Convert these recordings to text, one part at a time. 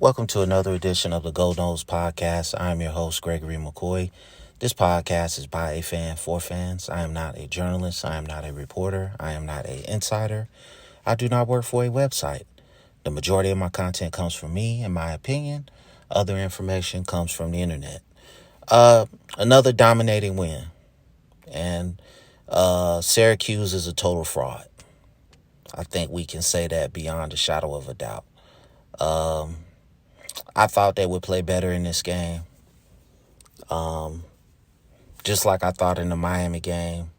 Welcome to another edition of the Go Noles Podcast. I'm your host, Gregory McCoy. This podcast is by a fan for fans. I am not a journalist. I am not a reporter. I am not an insider. I do not work for a website. The majority of my content comes from me and my opinion. Other information comes from the internet. Another dominating win. And Syracuse is a total fraud. I think we can say that beyond a shadow of a doubt. I thought they would play better in this game. Just like I thought in the Miami game.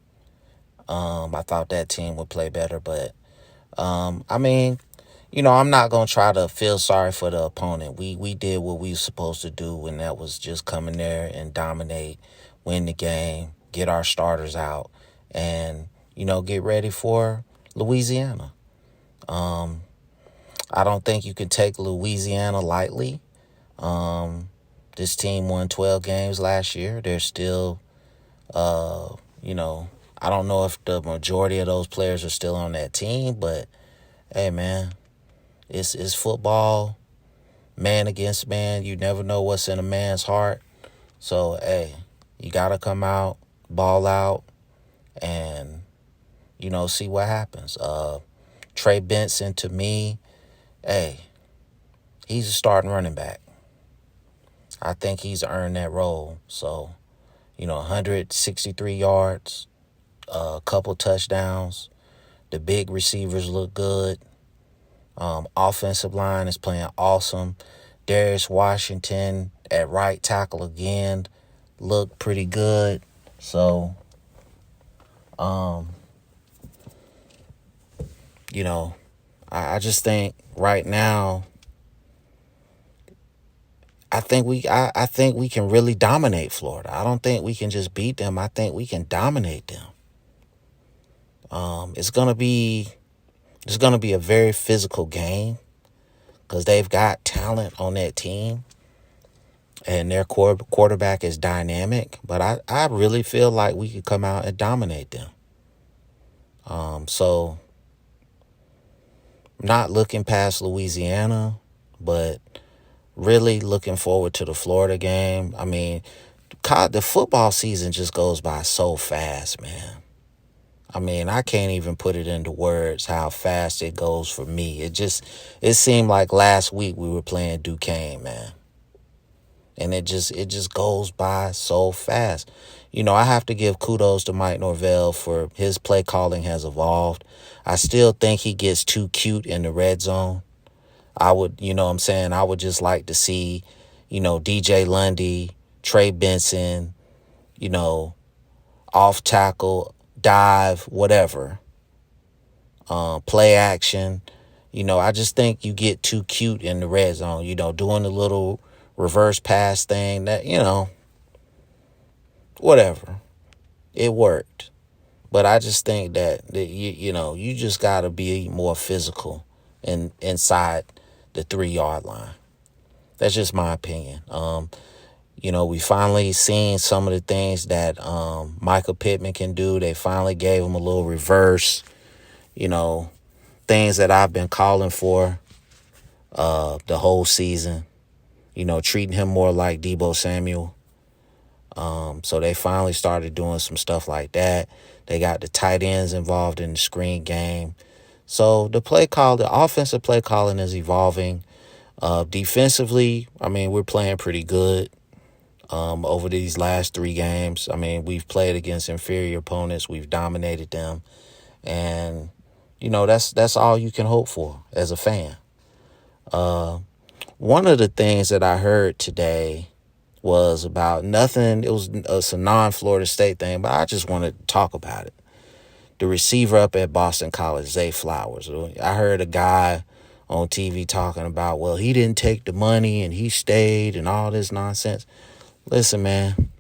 I thought that team would play better, but I'm not going to try to feel sorry for the opponent. We did what we were supposed to do, and that was just come in there and dominate, win the game, get our starters out, and, get ready for Louisiana. I don't think you can take Louisiana lightly. This team won 12 games last year. They're still, I don't know if the majority of those players are still on that team, but hey, man, it's football, man against man. You never know what's in a man's heart. So, hey, you got to come out, ball out, and, see what happens. Trey Benson, to me, hey, he's a starting running back. I think he's earned that role. So, 163 yards, a couple touchdowns. The big receivers look good. Offensive line is playing awesome. Darius Washington at right tackle again looked pretty good. So, I just think right now, I think we can really dominate Florida. I don't think we can just beat them. I think we can dominate them. It's gonna be a very physical game because they've got talent on that team, and their quarterback is dynamic. But I really feel like we could come out and dominate them. So not looking past Louisiana, but really looking forward to the Florida game. I mean, the football season just goes by so fast, man. I mean, I can't even put it into words how fast it goes for me. It seemed like last week we were playing Duquesne, man. And it just goes by so fast. I have to give kudos to Mike Norvell for his play calling has evolved. I still think he gets too cute in the red zone. I would just like to see, DJ Lundy, Trey Benson, off tackle, dive, whatever, play action. I just think you get too cute in the red zone, doing the little reverse pass thing that, whatever. It worked. But I just think that you just got to be more physical inside the 3-yard line. That's just my opinion. We finally seen some of the things that Michael Pittman can do. They finally gave him a little reverse, things that I've been calling for the whole season, treating him more like Deebo Samuel. So they finally started doing some stuff like that. They got the tight ends involved in the screen game. So the offensive play calling is evolving. Defensively, we're playing pretty good over these last 3 games. We've played against inferior opponents. We've dominated them. And, that's all you can hope for as a fan. One of the things that I heard today was about nothing. It's a non-Florida State thing, but I just wanted to talk about it. The receiver up at Boston College, Zay Flowers. I heard a guy on TV talking about, well, he didn't take the money and he stayed and all this nonsense. Listen, man,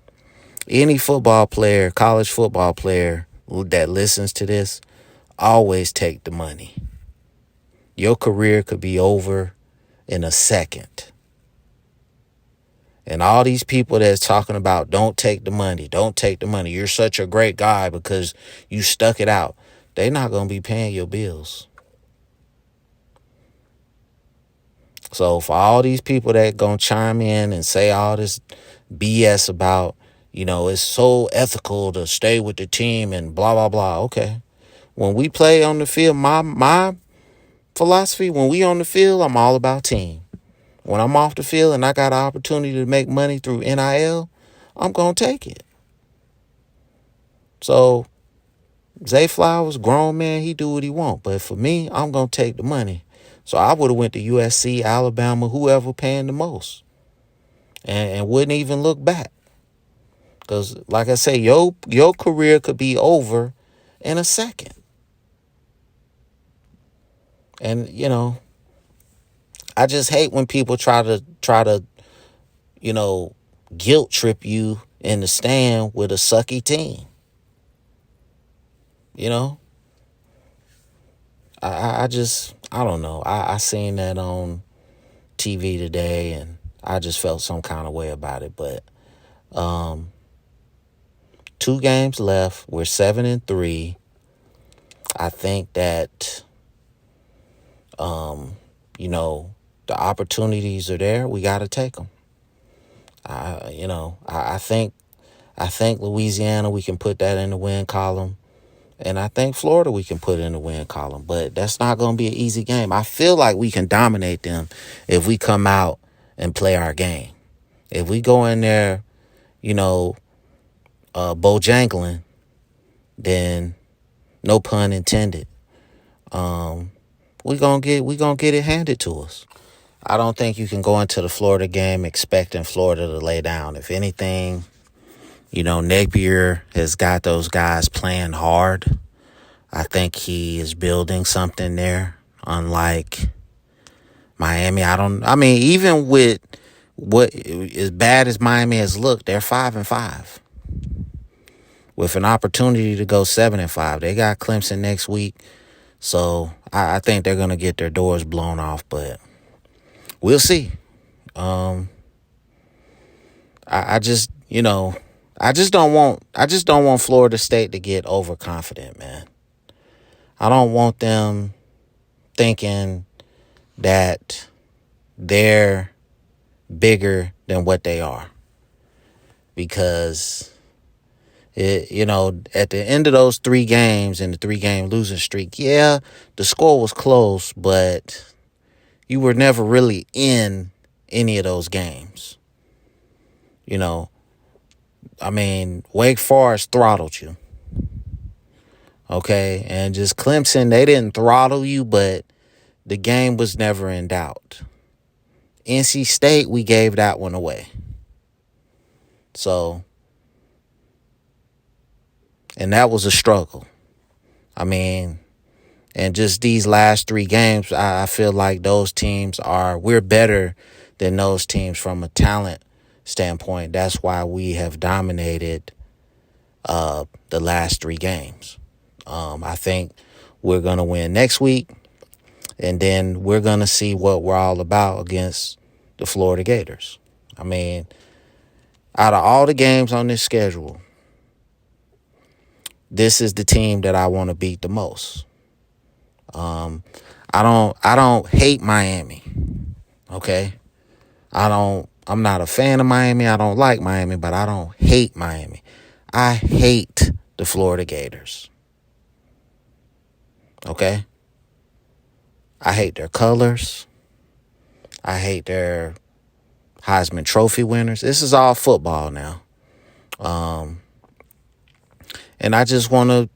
any football player, college football player that listens to this, always take the money. Your career could be over in a second. And all these people that's talking about don't take the money. You're such a great guy because you stuck it out. They're not going to be paying your bills. So for all these people that gonna chime in and say all this BS about, it's so ethical to stay with the team and blah blah blah. Okay, when we play on the field, my philosophy, when we on the field, I'm all about team. When I'm off the field and I got an opportunity to make money through NIL, I'm gonna take it. So Zay Flowers, grown man, he do what he want. But for me, I'm gonna take the money. So I would have went to USC, Alabama, whoever paying the most, and wouldn't even look back. Because, like I say, your career could be over in a second. And, I just hate when people try to, guilt trip you in the stand with a sucky team. I don't know. I seen that on TV today, and I just felt some kind of way about it. But 2 games left. We're 7-3. I think that, the opportunities are there. We got to take them. I think Louisiana, we can put that in the win column. And I think Florida we can put in the win column. But that's not going to be an easy game. I feel like we can dominate them if we come out and play our game. If we go in there, Bojangling, then no pun intended. We gonna get it handed to us. I don't think you can go into the Florida game expecting Florida to lay down. If anything, Napier has got those guys playing hard. I think he is building something there, unlike Miami. Even with what as bad as Miami has looked, they're 5-5 with an opportunity to go 7-5. They got Clemson next week, so I think they're gonna get their doors blown off, but we'll see. I just don't want Florida State to get overconfident, man. I don't want them thinking that they're bigger than what they are, because at the end of those 3 games and the 3-game losing streak, yeah, the score was close, but you were never really in any of those games. Wake Forest throttled you. Okay, and just Clemson, they didn't throttle you, but the game was never in doubt. NC State, we gave that one away. So, and that was a struggle. And just these last 3 games, I feel like we're better than those teams from a talent standpoint. That's why we have dominated the last 3 games. I think we're going to win next week, and then we're going to see what we're all about against the Florida Gators. Out of all the games on this schedule, this is the team that I want to beat the most. I don't hate Miami. Okay? I'm not a fan of Miami. I don't like Miami, but I don't hate Miami. I hate the Florida Gators. Okay? I hate their colors. I hate their Heisman Trophy winners. This is all football now. And I just want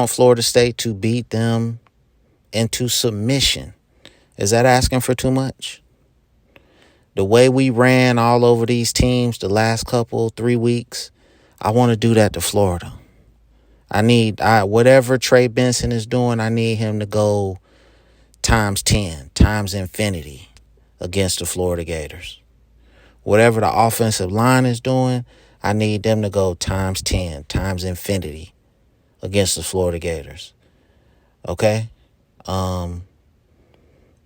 Florida State to beat them into submission. Is that asking for too much? The way we ran all over these teams the last 3 weeks, I want to do that to Florida. Whatever Trey Benson is doing, I need him to go times 10, times infinity against the Florida Gators. Whatever the offensive line is doing, I need them to go times 10, times infinity against the Florida Gators. Okay?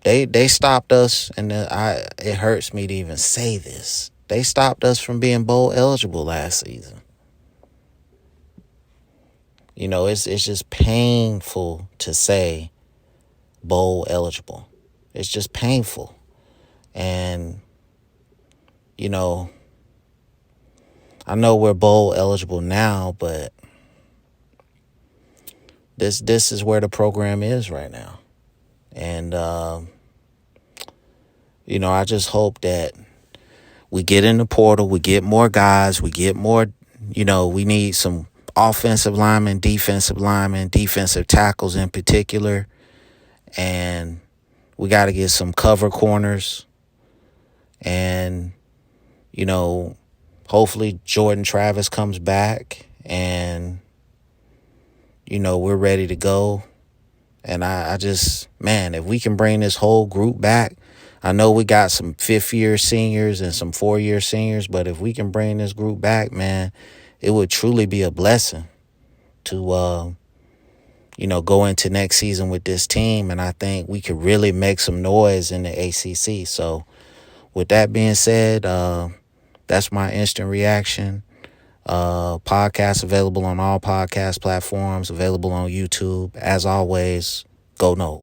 They stopped us, and it hurts me to even say this. They stopped us from being bowl eligible last season. It's just painful to say bowl eligible. It's just painful. And, you know, I know we're bowl eligible now, but this is where the program is right now. And, I just hope that we get in the portal, we get more guys, we get more, we need some offensive linemen, defensive tackles in particular. And we got to get some cover corners. And, hopefully Jordan Travis comes back and, we're ready to go. And I just, man, if we can bring this whole group back, I know we got some 5th-year seniors and some 4-year seniors, but if we can bring this group back, man, it would truly be a blessing to, go into next season with this team. And I think we could really make some noise in the ACC. So with that being said, that's my instant reaction. Podcast available on all podcast platforms, available on YouTube. As always, go Noles.